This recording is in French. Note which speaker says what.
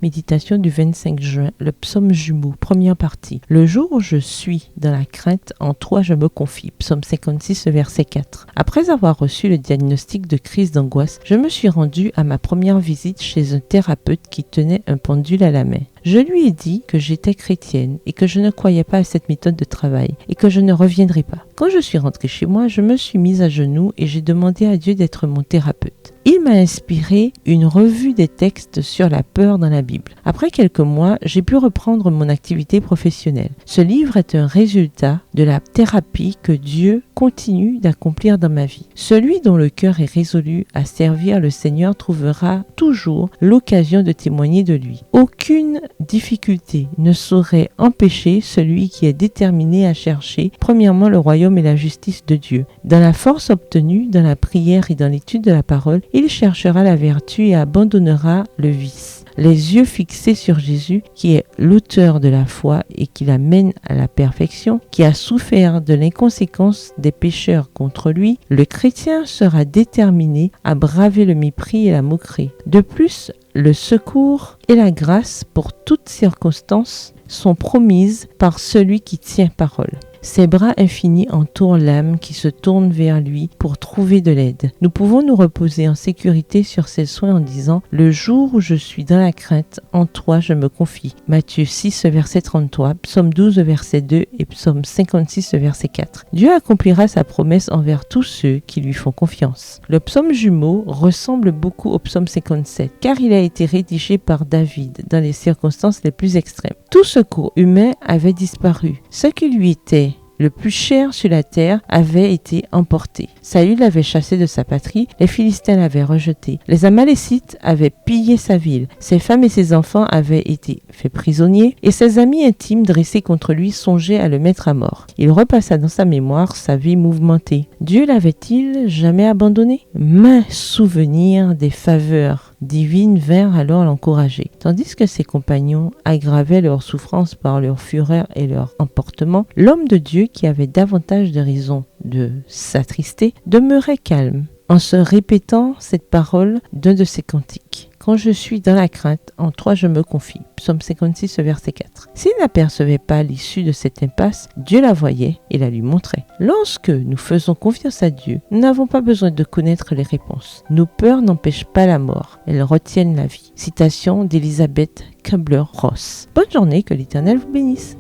Speaker 1: Méditation du 25 juin, le psaume jumeau, première partie. Le jour où je suis dans la crainte, en toi je me confie. Psaume 56, verset 4. Après avoir reçu le diagnostic de crise d'angoisse, je me suis rendue à ma première visite chez un thérapeute qui tenait un pendule à la main. Je lui ai dit que j'étais chrétienne et que je ne croyais pas à cette méthode de travail et que je ne reviendrai pas. Quand je suis rentrée chez moi, je me suis mise à genoux et j'ai demandé à Dieu d'être mon thérapeute. Il m'a inspiré une revue des textes sur la peur dans la Bible. Après quelques mois, j'ai pu reprendre mon activité professionnelle. Ce livre est un résultat de la thérapie que Dieu continue d'accomplir dans ma vie. Celui dont le cœur est résolu à servir le Seigneur trouvera toujours l'occasion de témoigner de lui. Aucune difficulté ne saurait empêcher celui qui est déterminé à chercher premièrement le royaume et la justice de Dieu. Dans la force obtenue, dans la prière et dans l'étude de la parole, il cherchera la vertu et abandonnera le vice. Les yeux fixés sur Jésus, qui est l'auteur de la foi et qui l'amène à la perfection, qui a souffert de l'inconséquence des pécheurs contre lui, le chrétien sera déterminé à braver le mépris et la moquerie. De plus, le secours et la grâce pour toutes circonstances sont promises par celui qui tient parole. Ses bras infinis entourent l'âme qui se tourne vers lui pour trouver de l'aide. Nous pouvons nous reposer en sécurité sur ses soins en disant « Le jour où je suis dans la crainte, en toi je me confie ». Matthieu 6, verset 33, Psaume 12, verset 2 et Psaume 56, verset 4. Dieu accomplira sa promesse envers tous ceux qui lui font confiance. Le psaume jumeau ressemble beaucoup au psaume 57 car il a été rédigé par David dans les circonstances les plus extrêmes. Tout secours humain avait disparu. Ce qui lui était le plus cher sur la terre avait été emporté. Saül l'avait chassé de sa patrie, les Philistins l'avaient rejeté. Les Amalécites avaient pillé sa ville. Ses femmes et ses enfants avaient été faits prisonniers et ses amis intimes dressés contre lui songeaient à le mettre à mort. Il repassa dans sa mémoire sa vie mouvementée. Dieu l'avait-il jamais abandonné? Maints souvenirs des faveurs divines vinrent alors l'encourager. Tandis que ses compagnons aggravaient leur souffrance par leur fureur et leur emportement, l'homme de Dieu, qui avait davantage de raisons de s'attrister, demeurait calme en se répétant cette parole d'un de ses cantiques. Quand je suis dans la crainte, en toi je me confie. Psaume 56, verset 4. S'il n'apercevait pas l'issue de cette impasse, Dieu la voyait et la lui montrait. Lorsque nous faisons confiance à Dieu, nous n'avons pas besoin de connaître les réponses. Nos peurs n'empêchent pas la mort, elles retiennent la vie. Citation d'Elisabeth Kubler-Ross. Bonne journée, que l'Éternel vous bénisse.